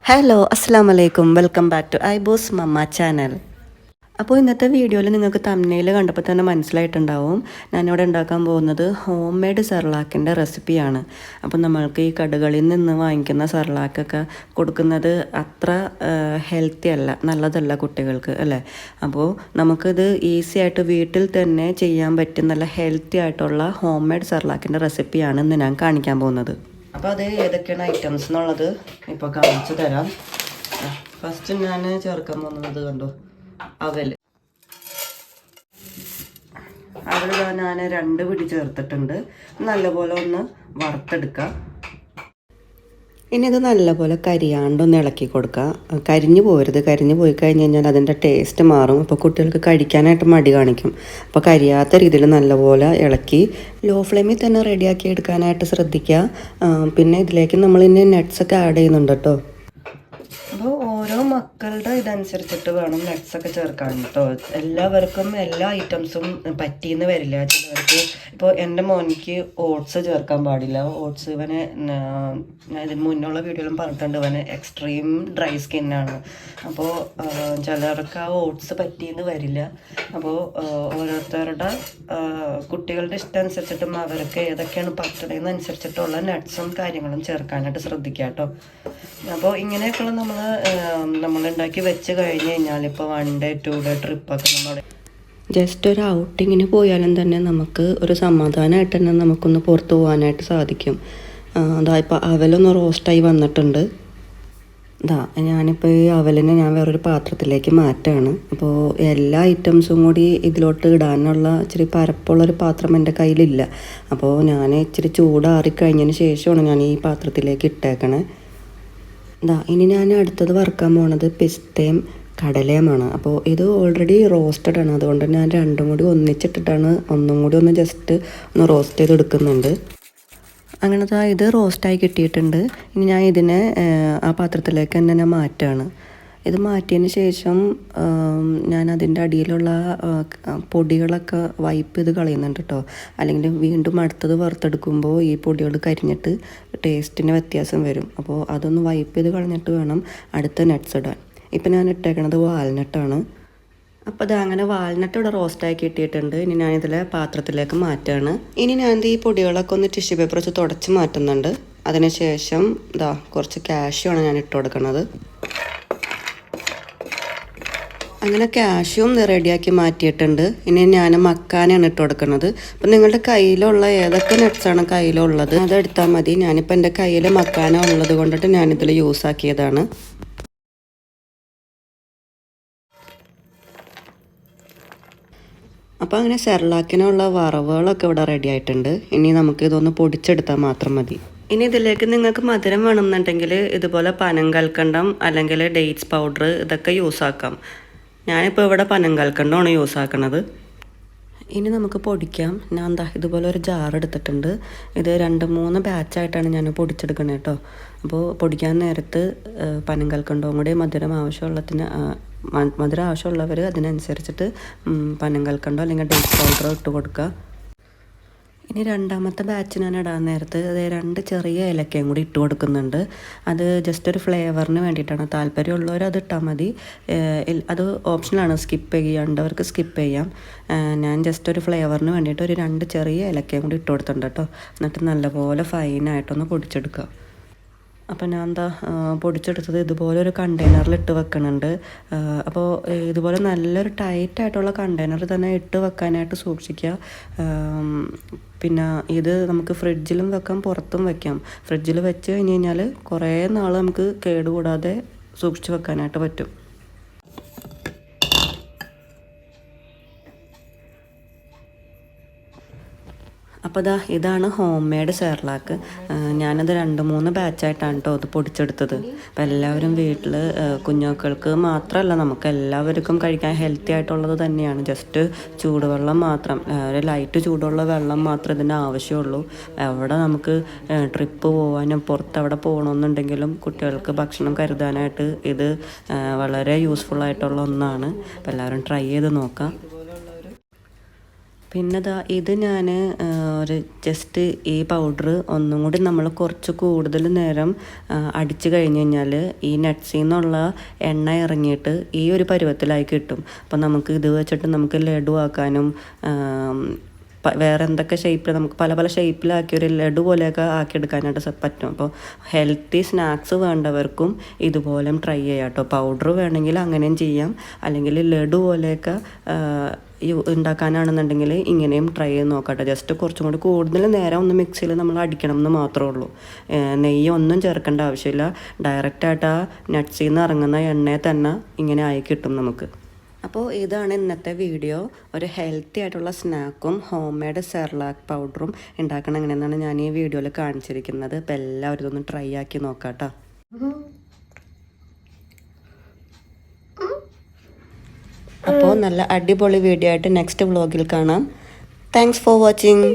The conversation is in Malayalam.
ഹലോ അസ്സാം വലൈക്കും വെൽക്കം ബാക്ക് ടു ഐബോസ് മമ്മ ചാനൽ. അപ്പോൾ ഇന്നത്തെ വീഡിയോയിൽ നിങ്ങൾക്ക് തമ്മിൽ കണ്ടപ്പോൾ തന്നെ മനസ്സിലായിട്ടുണ്ടാവും ഞാനിവിടെ ഉണ്ടാക്കാൻ പോകുന്നത് ഹോം മെയ്ഡ് സെർലാക്കിൻ്റെ റെസിപ്പിയാണ്. അപ്പോൾ നമ്മൾക്ക് ഈ കടകളിൽ നിന്ന് വാങ്ങിക്കുന്ന സെർലാക്കൊക്കെ കൊടുക്കുന്നത് അത്ര ഹെൽത്തി അല്ല, നല്ലതല്ല കുട്ടികൾക്ക് അല്ലേ. അപ്പോൾ നമുക്കിത് ഈസി ആയിട്ട് വീട്ടിൽ തന്നെ ചെയ്യാൻ പറ്റുന്ന നല്ല ഹെൽത്തി ആയിട്ടുള്ള ഹോം മെയ്ഡ് സെർലാക്കിൻ്റെ റെസിപ്പിയാണ് ഇന്ന് ഞാൻ കാണിക്കാൻ പോകുന്നത്. അപ്പോൾ അത് ഏതൊക്കെയാണ് ഐറ്റംസ് എന്നുള്ളത് ഇപ്പോൾ കാണിച്ചു തരാം. ഫസ്റ്റ് ഞാൻ ചേർക്കാൻ പോകുന്നത് കണ്ടോ, അവൽ ഞാൻ 2 പിടി ചേർത്തിട്ടുണ്ട്. നല്ലപോലെ ഒന്ന് വറുത്തെടുക്കുക. ഇനി ഇത് നല്ലപോലെ കരിയാണ്ടൊന്ന് ഇളക്കി കൊടുക്കുക. കരിഞ്ഞു പോരുത്, കരിഞ്ഞു പോയി കഴിഞ്ഞ് കഴിഞ്ഞാൽ അതിൻ്റെ ടേസ്റ്റ് മാറും. അപ്പോൾ കുട്ടികൾക്ക് കഴിക്കാനായിട്ട് മടി കാണിക്കും. അപ്പോൾ കരിയാത്ത രീതിയിൽ നല്ലപോലെ ഇളക്കി ലോ ഫ്ലെയിമിൽ തന്നെ റെഡിയാക്കി എടുക്കാനായിട്ട് ശ്രദ്ധിക്കുക. പിന്നെ ഇതിലേക്ക് നമ്മൾ ഇനി നട്ട്സൊക്കെ ആഡ് ചെയ്യുന്നുണ്ട് കേട്ടോ. അപ്പോൾ ഓരോ മക്കളുടെ ഇതനുസരിച്ചിട്ട് വേണം നട്ട്സൊക്കെ ചേർക്കാൻ കേട്ടോ. എല്ലാവർക്കും എല്ലാ ഐറ്റംസും പറ്റിയെന്ന് വരില്ല. ചിലവർക്ക് ഇപ്പോൾ എൻ്റെ മോനിക്ക് ഓട്സ് ചേർക്കാൻ പാടില്ല. ഓട്സ് ഇവന് ഇതിന് മുന്നുള്ള വീഡിയോയിലും പറഞ്ഞിട്ടുണ്ട്, ഇവന് എക്സ്ട്രീം ഡ്രൈ സ്കിന്നാണ്. അപ്പോൾ ചിലർക്ക് ആ ഓട്സ് പറ്റിയെന്ന് വരില്ല. അപ്പോൾ ഓരോരുത്തരുടെ കുട്ടികളുടെ ഇഷ്ടം അനുസരിച്ചിട്ടും അവർക്ക് ഏതൊക്കെയാണ് പറ്റണതെന്നനുസരിച്ചിട്ടുള്ള നട്ട്സും കാര്യങ്ങളും ചേർക്കാനായിട്ട് ശ്രദ്ധിക്കുക കേട്ടോ. അപ്പോൾ ഇങ്ങനെയൊക്കെയുള്ള നമ്മളുണ്ടാക്കി വെച്ച് കഴിഞ്ഞ് കഴിഞ്ഞാൽ ഇപ്പോൾ 1 ഡേ 2 ഡേ ട്രിപ്പൊക്കെ നമ്മൾ ജസ്റ്റ് ഒരു ഔട്ടിങ്ങിന് പോയാലും തന്നെ നമുക്ക് ഒരു സമാധാനമായിട്ട് തന്നെ നമുക്കൊന്ന് പുറത്ത് പോകാനായിട്ട് സാധിക്കും. അതാ ഇപ്പോൾ അവലൊന്ന് റോസ്റ്റായി വന്നിട്ടുണ്ട്. ഞാനിപ്പോൾ ഈ അവലിനെ ഞാൻ വേറൊരു പാത്രത്തിലേക്ക് മാറ്റുകയാണ്. അപ്പോൾ എല്ലാ ഐറ്റംസും കൂടി ഇതിലോട്ട് ഇടാനുള്ള ഇച്ചിരി പരപ്പുള്ളൊരു പാത്രം എൻ്റെ കയ്യിലില്ല. അപ്പോൾ ഞാൻ ഇച്ചിരി ചൂടാറിക്കഴിഞ്ഞതിന് ശേഷമാണ് ഞാൻ ഈ പാത്രത്തിലേക്ക് ഇട്ടേക്കണേ. ഇനി ഞാൻ അടുത്തത് വറുക്കാൻ പോണത് പിസ്തയും കടലയുമാണ്. അപ്പോൾ ഇത് ഓൾറെഡി റോസ്റ്റഡ് ആണ്, അതുകൊണ്ട് ഞാൻ രണ്ടും കൂടി ഒന്നിച്ചിട്ടിട്ടാണ് ഒന്നും കൂടി ഒന്ന് ജസ്റ്റ് ഒന്ന് റോസ്റ്റ് ചെയ്തെടുക്കുന്നുണ്ട്. അങ്ങനത്തെ ഇത് റോസ്റ്റായി കിട്ടിയിട്ടുണ്ട്. ഇനി ഞാൻ ഇതിനെ ആ പാത്രത്തിലേക്ക് തന്നെ ഞാൻ മാറ്റുകയാണ്. ഇത് മാറ്റിയതിന് ശേഷം ഞാൻ അതിൻ്റെ അടിയിലുള്ള പൊടികളൊക്കെ വൈപ്പ് ചെയ്ത് കളയുന്നുണ്ട് കേട്ടോ. അല്ലെങ്കിൽ വീണ്ടും അടുത്തത് വറുത്തെടുക്കുമ്പോൾ ഈ പൊടികൾ കരിഞ്ഞിട്ട് ടേസ്റ്റിന് വ്യത്യാസം വരും. അപ്പോൾ അതൊന്ന് വൈപ്പ് ചെയ്ത് കളഞ്ഞിട്ട് വേണം അടുത്ത നട്ട്സ് ഇടാൻ. ഇപ്പം ഞാൻ ഇട്ടേക്കണത് വാൽനട്ടാണ്. അപ്പോൾ അത് അങ്ങനെ വാൽനട്ട് ഇവിടെ റോസ്റ്റാക്കി ഇട്ടിട്ടുണ്ട്. ഇനി ഞാനിതിലെ പാത്രത്തിലേക്ക് മാറ്റുകയാണ്. ഇനി ഞാൻ ഈ പൊടികളൊക്കെ ഒന്ന് ടിഷ്യൂ പേപ്പർ വെച്ച് തുടച്ച് മാറ്റുന്നുണ്ട്. അതിനുശേഷം കുറച്ച് കാഷ്യൂ ആണ് ഞാൻ ഇട്ട് കൊടുക്കുന്നത്. അങ്ങനെ കാഷ്യൂം റെഡിയാക്കി മാറ്റിയിട്ടുണ്ട്. ഇനി ഞാൻ മക്കാനയാണ് ഇട്ട് കൊടുക്കുന്നത്. അപ്പം നിങ്ങളുടെ കയ്യിലുള്ള ഏതൊക്കെ നട്ട്സാണ് കയ്യിലുള്ളത് അതെടുത്താൽ മതി. ഞാനിപ്പോൾ എൻ്റെ കയ്യിൽ മക്കാന ഉള്ളത് കൊണ്ടിട്ട് ഞാനിതിൽ യൂസ് ആക്കിയതാണ്. അപ്പോൾ അങ്ങനെ സെർലാക്കിനുള്ള വറവുകളൊക്കെ ഇവിടെ റെഡി ആയിട്ടുണ്ട്. ഇനി നമുക്ക് ഇതൊന്ന് പൊടിച്ചെടുത്താൽ മാത്രം മതി. ഇനി ഇതിലേക്ക് നിങ്ങൾക്ക് മധുരം വേണമെന്നുണ്ടെങ്കിൽ ഇതുപോലെ പനങ്കൽക്കണ്ടം അല്ലെങ്കിൽ ഡേറ്റ്സ് പൗഡർ ഇതൊക്കെ യൂസ് ആക്കാം. ഞാനിപ്പോൾ ഇവിടെ പനങ്കൽക്കണ്ടമാണ് യൂസ് ആക്കണത്. ഇനി നമുക്ക് പൊടിക്കാം. ഞാൻ ഇതുപോലെ ഒരു ജാർ എടുത്തിട്ടുണ്ട്. ഇത് 2-3 ബാച്ചായിട്ടാണ് ഞാൻ പൊടിച്ചെടുക്കണത് കേട്ടോ. അപ്പോൾ പൊടിക്കാൻ നേരത്ത് പനങ്കൽക്കണ്ടവും കൂടി മധുരം ആവശ്യമുള്ളവർ അതിനനുസരിച്ചിട്ട് പനങ്കൽക്കണ്ടോ അല്ലെങ്കിൽ ഡേറ്റ്സ് പൗഡറോ ഇട്ട് കൊടുക്കുക. ഇനി രണ്ടാമത്തെ ബാച്ച് ഞാൻ ഇടാൻ നേരത്ത് 2 ചെറിയ ഏലക്കയും കൂടി ഇട്ട് കൊടുക്കുന്നുണ്ട്. അത് ജസ്റ്റ് ഒരു ഫ്ലേവറിന് വേണ്ടിയിട്ടാണ്. താല്പര്യമുള്ളവർ അത് ഇട്ടാൽ മതി. അത് ഓപ്ഷനാണ്, സ്കിപ്പ് ചെയ്യേണ്ടവർക്ക് സ്കിപ്പ് ചെയ്യാം. ഞാൻ ജസ്റ്റ് ഒരു ഫ്ലേവറിന് വേണ്ടിയിട്ട് ഒരു 2 ചെറിയ ഏലക്കയും കൂടി ഇട്ട് കൊടുത്തിട്ടുണ്ട് കേട്ടോ. എന്നിട്ട് നല്ലപോലെ ഫൈനായിട്ടൊന്ന് പൊടിച്ചെടുക്കുക. അപ്പോൾ ഞാൻ പൊടിച്ചെടുത്തത് ഇതുപോലെ ഒരു കണ്ടെയ്നറിൽ ഇട്ട് വെക്കുന്നുണ്ട്. അപ്പോൾ ഇതുപോലെ നല്ലൊരു ടൈറ്റായിട്ടുള്ള കണ്ടെയ്നർ തന്നെ ഇട്ട് വെക്കാനായിട്ട് സൂക്ഷിക്കുക. പിന്നെ ഇത് നമുക്ക് ഫ്രിഡ്ജിലും വെക്കാം, പുറത്തും വെക്കാം. ഫ്രിഡ്ജിൽ വെച്ച് കഴിഞ്ഞ് കഴിഞ്ഞാൽ കുറേ നാൾ നമുക്ക് കേടുകൂടാതെ സൂക്ഷിച്ച് വെക്കാനായിട്ട് പറ്റും. അപ്പോൾ ഇതാണ് ഹോം മെയ്ഡ് സെർലാക്ക്. ഞാനത് 2-3 ബാച്ചായിട്ടാണ് കേട്ടോ അത് പൊടിച്ചെടുത്തത്. അപ്പോൾ എല്ലാവരും വീട്ടിൽ കുഞ്ഞുമക്കൾക്ക് മാത്രമല്ല നമുക്ക് എല്ലാവർക്കും കഴിക്കാൻ ഹെൽത്തി ആയിട്ടുള്ളത് തന്നെയാണ്. ജസ്റ്റ് ചൂടുവെള്ളം മാത്രം, ഒരു ലൈറ്റ് ചൂടുള്ള വെള്ളം മാത്രമേ ഇതിന് ആവശ്യമുള്ളൂ. എവിടെ നമുക്ക് ട്രിപ്പ് പോകാനും പുറത്തെവിടെ പോകണമെന്നുണ്ടെങ്കിലും കുട്ടികൾക്ക് ഭക്ഷണം കരുതാനായിട്ട് ഇത് വളരെ യൂസ്ഫുൾ ആയിട്ടുള്ള ഒന്നാണ്. അപ്പോൾ എല്ലാവരും ട്രൈ ചെയ്ത് നോക്കാം. പിന്നെ ഇത് ഞാൻ ഒരു ജസ്റ്റ് ഈ പൗഡർ ഒന്നും കൂടി നമ്മൾ കുറച്ച് കൂടുതൽ നേരം അടിച്ച് കഴിഞ്ഞ് കഴിഞ്ഞാൽ ഈ നട്ട്സിൽ നിന്നുള്ള എണ്ണ ഇറങ്ങിയിട്ട് ഈ ഒരു പരുവത്തിലായി കിട്ടും. അപ്പോൾ നമുക്ക് ഇത് വെച്ചിട്ട് നമുക്ക് ലഡു ആക്കാനും വേറെ എന്തൊക്കെ ഷേപ്പിൽ നമുക്ക് പല പല ഷേപ്പിലാക്കി ഒരു ലഡു പോലെയൊക്കെ ആക്കിയെടുക്കാനായിട്ട് പറ്റും. അപ്പോൾ ഹെൽത്തി സ്നാക്സ് വേണ്ടവർക്കും ഇതുപോലെ ട്രൈ ചെയ്യാം കേട്ടോ. പൗഡർ വേണമെങ്കിൽ അങ്ങനെയും ചെയ്യാം, അല്ലെങ്കിൽ ലഡു പോലെയൊക്കെ ഉണ്ടാക്കാനാണെന്നുണ്ടെങ്കിൽ ഇങ്ങനെയും ട്രൈ ചെയ്ത് നോക്കട്ടെ. ജസ്റ്റ് കുറച്ചും കൂടി കൂടുതൽ നേരം ഒന്ന് മിക്സിയിൽ നമ്മൾ അടിക്കണം എന്ന് മാത്രമേ ഉള്ളൂ. നെയ്യ് ഒന്നും ചേർക്കേണ്ട ആവശ്യമില്ല. ഡയറക്റ്റായിട്ട് ആ നട്ട്സിൽ നിന്ന് ഇറങ്ങുന്ന എണ്ണയെ തന്നെ ഇങ്ങനെ ആയി കിട്ടും നമുക്ക്. അപ്പോൾ ഇതാണ് ഇന്നത്തെ വീഡിയോ. ഒരു ഹെൽത്തി ആയിട്ടുള്ള സ്നാക്കും ഹോം മെയ്ഡ് സെർലാക്ക് പൗഡറും ഉണ്ടാക്കണം എങ്ങനെയെന്നാണ് ഞാൻ ഈ വീഡിയോയിൽ കാണിച്ചിരിക്കുന്നത്. അപ്പോൾ എല്ലാവരും ഇതൊന്ന് ട്രൈ ആക്കി നോക്കാം കേട്ടോ. അപ്പോൾ നല്ല അടിപൊളി വീഡിയോ ആയിട്ട് നെക്സ്റ്റ് വ്ളോഗിൽ കാണാം. Thanks for watching.